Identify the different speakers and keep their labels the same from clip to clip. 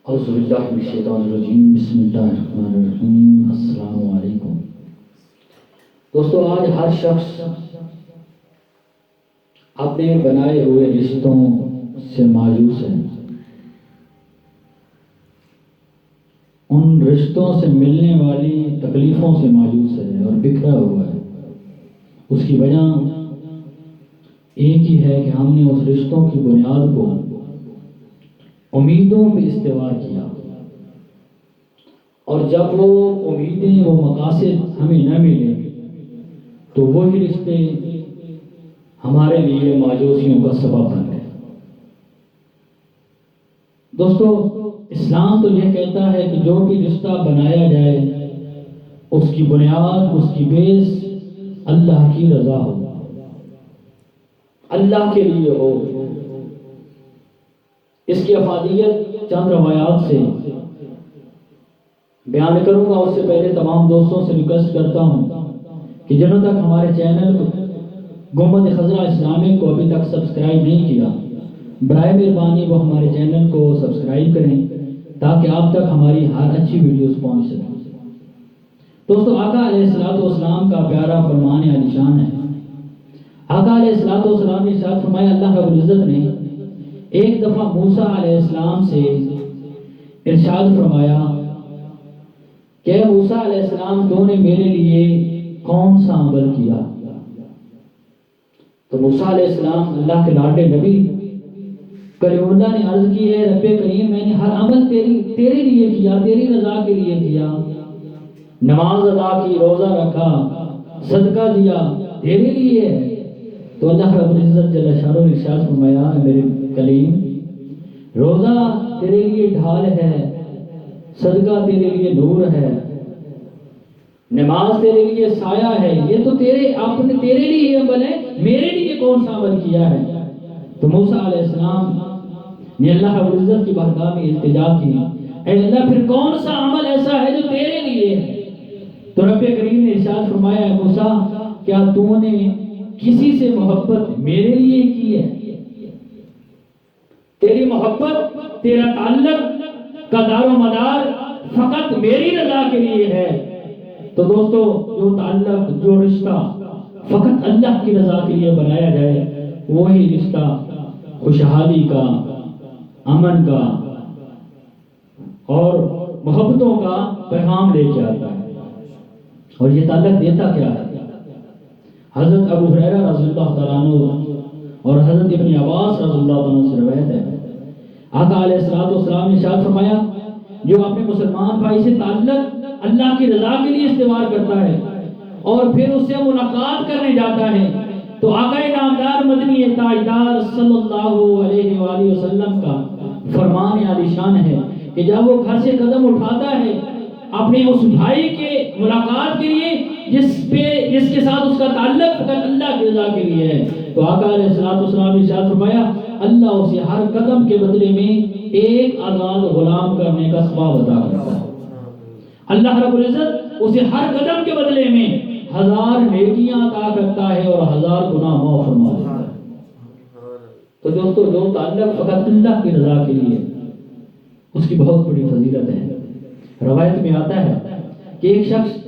Speaker 1: اعوذ باللہ من الشیطان الرجیم، بسم اللہ الرحمن الرحیم، السلام علیکم۔ دوستو، آج ہر شخص اپنے بنائے ہوئے رشتوں سے مایوس ہے، ان رشتوں سے ملنے والی تکلیفوں سے مایوس ہے اور بکھرا ہوا ہے۔ اس کی وجہ ایک ہی ہے کہ ہم نے اس رشتوں کی بنیاد کو امیدوں پہ استوار کیا، اور جب وہ امیدیں، وہ مقاصد ہمیں نہ ملے تو وہی رشتے ہمارے لیے مایوسیوں کا سبب بن گئے۔ دوستو، اسلام تو یہ کہتا ہے کہ جو بھی رشتہ بنایا جائے اس کی بنیاد، اس کی بیس اللہ کی رضا ہو، اللہ کے لیے ہو۔ اس کی افادیت چند روایات سے بیان کروں گا۔ اس سے پہلے تمام دوستوں سے ریکویسٹ کرتا ہوں کہ جنہوں تک ہمارے چینل گنبد خضرا اسلامک کو ابھی تک سبسکرائب نہیں کیا، برائے مہربانی وہ ہمارے چینل کو سبسکرائب کریں تاکہ آپ تک ہماری ہر اچھی ویڈیوز پہنچ سکیں۔ دوستو، آقا علیہ الصلوۃ والسلام کا پیارا فرمان عالی شان ہے۔ آقا علیہ الصلوۃ والسلام نے ارشاد فرمایا، اللہ رب العزت نے ایک دفعہ موسیٰ علیہ السلام سے ارشاد فرمایا کہ موسیٰ علیہ السلام تو نے میرے لیے کون سا عمل کیا؟ تو موسیٰ علیہ السلام اللہ کے لاڈلے نبی کلیم اللہ نے عرض کی ہے، رب کریم میں نے ہر عمل تیرے لیے کیا، تیری رضا کے لیے کیا، نماز ادا کی، روزہ رکھا، صدقہ دیا، تیرے لیے ہے۔ تو اللہ رب العزت جل شانہ نے ارشاد فرمایا، میرے کلیم، روزہ تیرے لیے ڈھال ہے، صدقہ تیرے لیے نور ہے، نماز تیرے لیے سایہ ہے، یہ تو تیرے لیے عمل ہے، میرے لیے کون سا عمل کیا ہے؟ تو موسیٰ علیہ السلام نے اللہ رب العزت کی بارگاہ میں التجا کی، اے اللہ پھر کون سا عمل ایسا ہے جو تیرے لیے ہے؟ تو رب کریم نے ارشاد فرمایا، موسیٰ کیا تو نے کسی سے محبت میرے لیے کی ہے؟ تیری محبت، تیرا تعلق کا دار و مدار فقط میری رضا کے لیے ہے۔ تو دوستو، جو تعلق، جو رشتہ فقط اللہ کی رضا کے لیے بنایا جائے وہی رشتہ خوشحالی کا، امن کا اور محبتوں کا پیغام لے کے آتا ہے۔ اور یہ تعلق دیتا کیا ہے؟ حضرت ابو ہریرہ رضی اللہ تعالیٰ عنہ اور حضرت ابن عباس رضی اللہ عنہ سے روایت ہے، آقا علیہ السلام نے ارشاد فرمایا، جو اپنے مسلمان بھائی سے تعلق اللہ کی رضا کے لیے استوار کرتا ہے اور پھر اس سے ملاقات کرنے جاتا ہے، تو آقا نامدار مدنی تاجدار صلی اللہ علیہ وآلہ وسلم کا فرمان عالی شان ہے کہ جب وہ گھر سے قدم اٹھاتا ہے اپنے اس بھائی کے ملاقات کے لیے جس کے ساتھ اس کا تعلق فقط اللہ کی رضا کے لیے ہے، تو آقا علیہ السلام نے ارشاد فرمایا، اللہ اسے ہر قدم کے بدلے میں ایک آزاد غلام کرنے کا ثواب عطا کرتا ہے۔ اللہ رب العزت اسے ہر قدم کے بدلے میں 1000 نیکیاں عطا کرتا ہے اور 1000 گناہ معاف فرما دیتا ہے۔ تو دوستو، جو تعلق فقط اللہ کی رضا کے لیے اس کی بہت بڑی فضیلت ہے۔ روایت میں آتا ہے کہ ایک شخص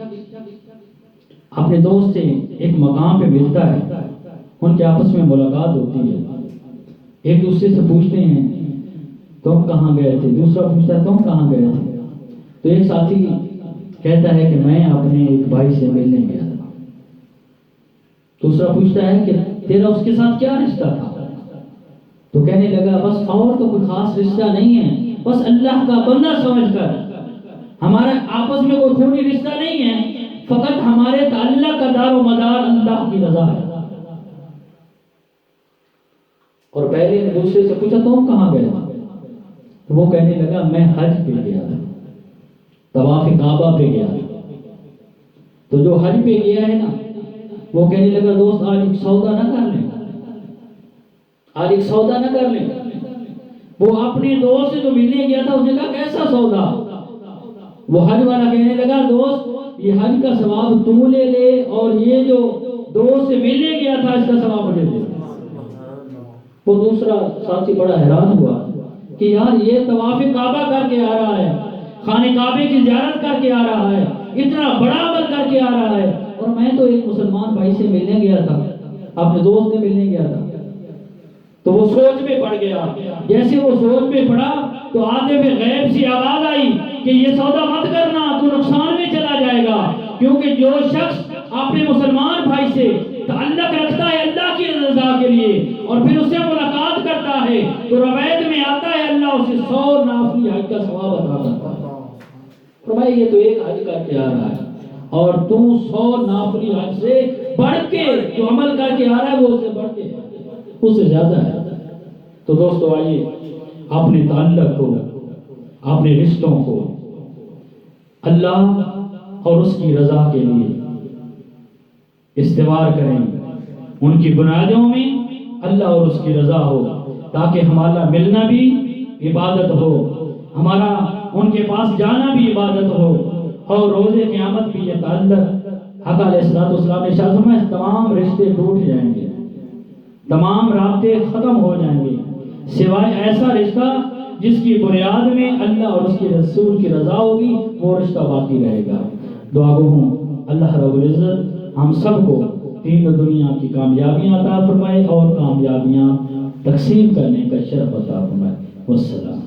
Speaker 1: اپنے دوست سے ایک مقام پہ ملتا ہے، ان کے آپس میں ملاقات ہوتی ہے، ایک دوسرے سے پوچھتے ہیں تم کہاں گئے تھے، دوسرا پوچھتا ہے تم کہاں گئے تھے، تو ایک ساتھی کہتا ہے کہ میں اپنے ایک بھائی سے ملنے گیا تھا۔ دوسرا پوچھتا ہے کہ تیرا اس کے ساتھ کیا رشتہ تھا؟ تو کہنے لگا، بس اور تو کوئی خاص رشتہ نہیں ہے، بس اللہ کا بندہ سمجھ کر ہمارا آپس میں کوئی خونی رشتہ نہیں ہے، فقط ہمارے تعلق کا دار و مدار اللہ کی رضا ہے۔ اور پہلے نے دوسرے سے پوچھا تم کہاں گئے تھے؟ تو وہ کہنے لگا، میں حج پہ گیا تھا، طواف کعبہ پہ گیا تھا۔ تو جو حج پہ گیا ہے نا، وہ کہنے لگا، دوست آج ایک سودا نہ کر لیں، آج ایک سودا نہ کر لیں۔ وہ اپنے دوست سے جو ملنے گیا تھا اس نے کہا، کیسا سودا؟ وہ حج والا کہنے لگا، دوست یہ حج کا ثواب تو لے لے اور یہ جو دوست سے ملنے گیا تھا اس کا ثواب مجھے دے۔ وہ دوسرا ساتھی بڑا حیران ہوا کہ یار یہ طواف کعبہ کر کے آ خانہ کعبے کی زیارت کر کے آ رہا ہے، اتنا بڑا عمل کر کے آ رہا ہے، اور میں تو ایک مسلمان بھائی سے ملنے گیا تھا، اپنے دوست سے ملنے گیا تھا، تو وہ سوچ میں پڑ گیا۔ جیسے وہ سوچ میں پڑا تو آتے میں غیب سی آواز آئی کہ یہ سودا مت کرنا، تو نقصان میں چلا جائے گا، کیونکہ جو شخص اپنے مسلمان بھائی سے تعلق رکھتا ہے اللہ کی رضا کے لیے اور پھر اس سے ملاقات کرتا ہے تو روایت میں آتا ہے اللہ اسے 100 نافلی حج کا ثواب عطا کرتا ہے۔ فرمایا یہ تو ایک حج کر کے آ رہا ہے اور تو 100 نافلی حج سے بڑھ کے جو عمل کر کے آ رہا ہے وہ اس سے بڑھ کے اس سے زیادہ ہے۔ تو دوستو آئیے اپنے تعلق کو، اپنے رشتوں کو اللہ اور اس کی رضا کے لیے استوار کریں، ان کی بنیادوں میں اللہ اور اس کی رضا ہو، تاکہ ہمارا ملنا بھی عبادت ہو، ہمارا ان کے پاس جانا بھی عبادت ہو، اور روز قیامت بھی یہ تعلق حق علیہ السلام نے ارشاد فرمایا تمام رشتے ٹوٹ جائیں گے، تمام رابطے ختم ہو جائیں گے، سوائے ایسا رشتہ جس کی بنیاد میں اللہ اور اس کے رسول کی رضا ہوگی، وہ رشتہ باقی رہے گا۔ دعا گو ہوں اللہ رب العزت ہم سب کو دین و دنیا کی کامیابیاں عطا فرمائے اور کامیابیاں تقسیم کرنے کا شرف عطا فرمائے۔ والسلام۔